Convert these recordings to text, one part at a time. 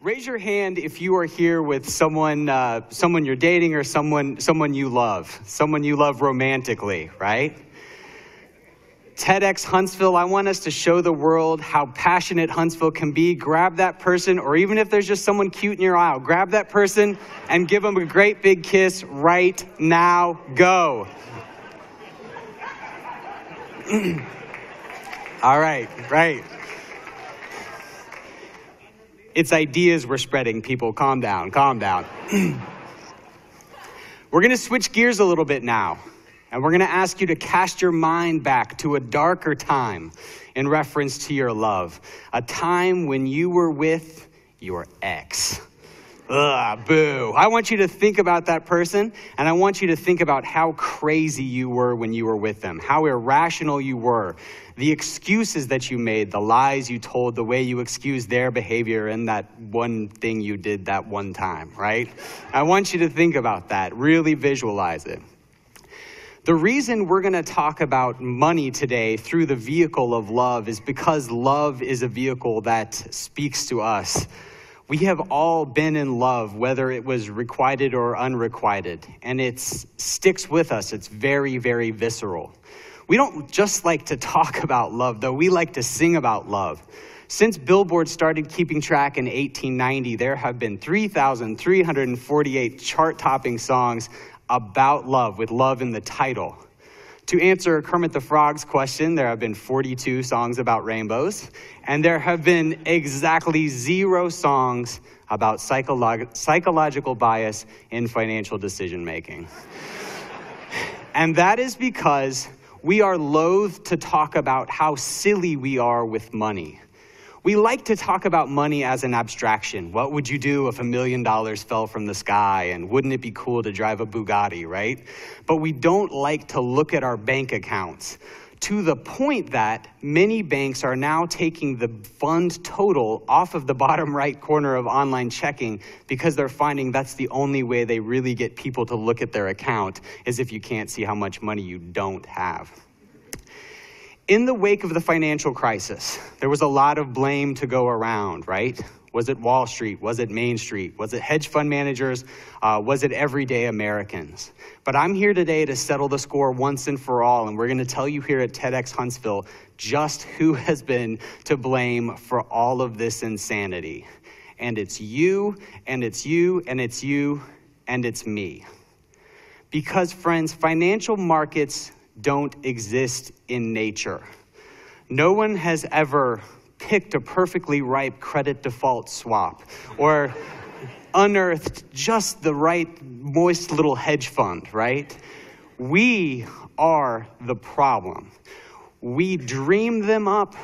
Raise your hand if you are here with someone you're dating or someone you love romantically, right? TEDx Huntsville, I want us to show the world how passionate Huntsville can be. Grab that person, or even if there's just someone cute in your aisle, grab that person and give them a great big kiss right now. Go. All right, right. It's ideas we're spreading, people. Calm down, calm down. We're going to switch gears a little bit now, and we're going to ask you to cast your mind back to a darker time in reference to your love, a time when you were with your ex. Ugh, boo. I want you to think about that person, and I want you to think about how crazy you were when you were with them, how irrational you were, the excuses that you made, the lies you told, the way you excused their behavior and that one thing you did that one time, right? I want you to think about that, really visualize it. The reason we're going to talk about money today through the vehicle of love is because love is a vehicle that speaks to us. We have all been in love, whether it was requited or unrequited, and it sticks with us. It's very, very visceral. We don't just like to talk about love, though. We like to sing about love. Since Billboard started keeping track in 1890, there have been 3,348 chart-topping songs about love, with love in the title. To answer Kermit the Frog's question, there have been 42 songs about rainbows, and there have been exactly 0 songs about psychological bias in financial decision-making. And that is because we are loath to talk about how silly we are with money. We like to talk about money as an abstraction. What would you do if $1 million fell from the sky? And wouldn't it be cool to drive a Bugatti, right? But we don't like to look at our bank accounts, to the point that many banks are now taking the fund total off of the bottom right corner of online checking because they're finding that's the only way they really get people to look at their account, is if you can't see how much money you don't have. In the wake of the financial crisis, there was a lot of blame to go around, right? Was it Wall Street? Was it Main Street? Was it hedge fund managers? Was it everyday Americans? But I'm here today to settle the score once and for all, and we're going to tell you here at TEDx Huntsville just who has been to blame for all of this insanity. And it's you, and it's you, and it's you, and it's me. Because, friends, financial markets don't exist in nature. No one has ever picked a perfectly ripe credit default swap or unearthed just the right moist little hedge fund, right? We are the problem. We dream them up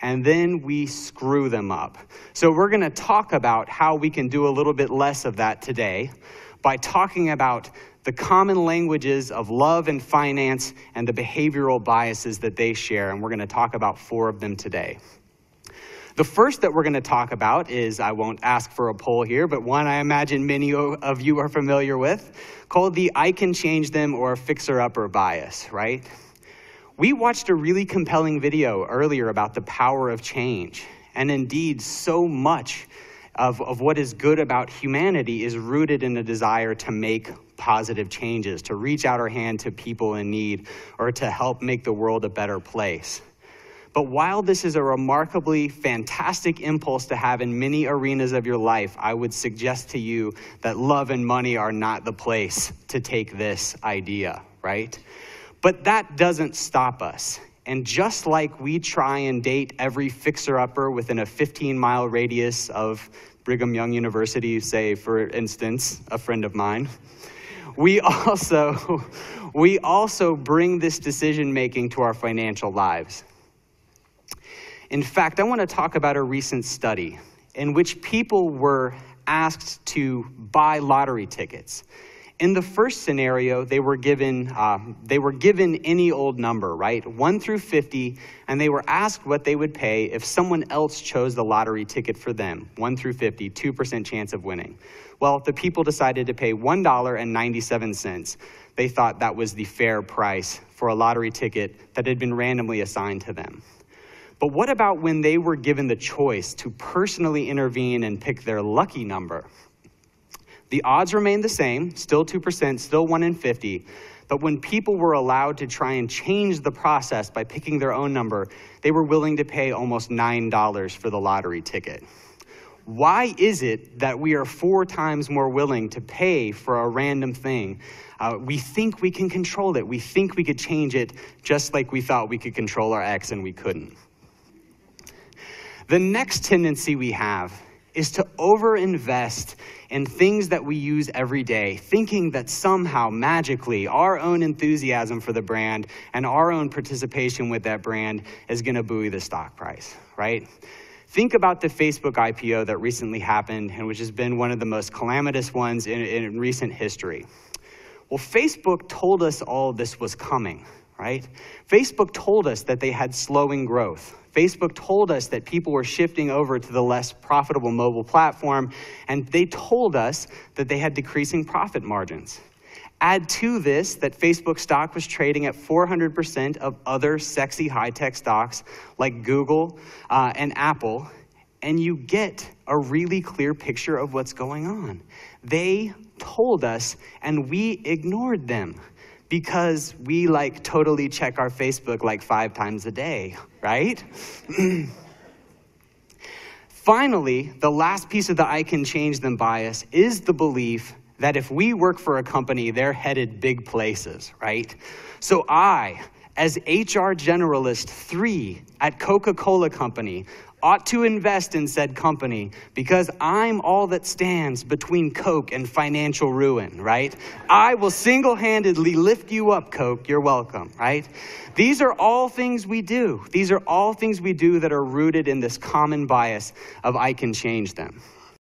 and then we screw them up. So we're going to talk about how we can do a little bit less of that today by talking about the common languages of love and finance and the behavioral biases that they share, and we're going to talk about 4 of them today. The first that we're going to talk about is, I won't ask for a poll here, but one I imagine many of you are familiar with, called the I can change them or fixer-upper bias, right? We watched a really compelling video earlier about the power of change, and indeed so much of what is good about humanity is rooted in a desire to make positive changes, to reach out our hand to people in need, or to help make the world a better place. But while this is a remarkably fantastic impulse to have in many arenas of your life, I would suggest to you that love and money are not the place to take this idea, right? But that doesn't stop us. And just like we try and date every fixer-upper within a 15-mile radius of Brigham Young University, say, for instance, a friend of mine, we also bring this decision-making to our financial lives. In fact, I want to talk about a recent study in which people were asked to buy lottery tickets. In the first scenario, they were given any old number, right? 1 through 50, and they were asked what they would pay if someone else chose the lottery ticket for them. 1 through 50, 2% chance of winning. Well, the people decided to pay $1.97. They thought that was the fair price for a lottery ticket that had been randomly assigned to them. But what about when they were given the choice to personally intervene and pick their lucky number? The odds remained the same, still 2%, still 1 in 50. But when people were allowed to try and change the process by picking their own number, they were willing to pay almost $9 for the lottery ticket. Why is it that we are 4 times more willing to pay for a random thing? We think we can control it. We think we could change it just like we thought we could control our ex and we couldn't. The next tendency we have is to overinvest in things that we use every day, thinking that somehow, magically, our own enthusiasm for the brand and our own participation with that brand is gonna buoy the stock price, right? Think about the Facebook IPO that recently happened and which has been one of the most calamitous ones in recent history. Well, Facebook told us all this was coming, right? Facebook told us that they had slowing growth. Facebook told us that people were shifting over to the less profitable mobile platform, and they told us that they had decreasing profit margins. Add to this that Facebook stock was trading at 400% of other sexy high-tech stocks like Google and Apple, and you get a really clear picture of what's going on. They told us, and we ignored them because we totally check our Facebook 5 times a day, right? Finally, the last piece of the I can change them bias is the belief that if we work for a company, they're headed big places, right? So I, as HR Generalist 3 at Coca-Cola Company, ought to invest in said company because I'm all that stands between Coke and financial ruin, right? I will single-handedly lift you up, Coke. You're welcome, right? These are all things we do. These are all things we do that are rooted in this common bias of I can change them.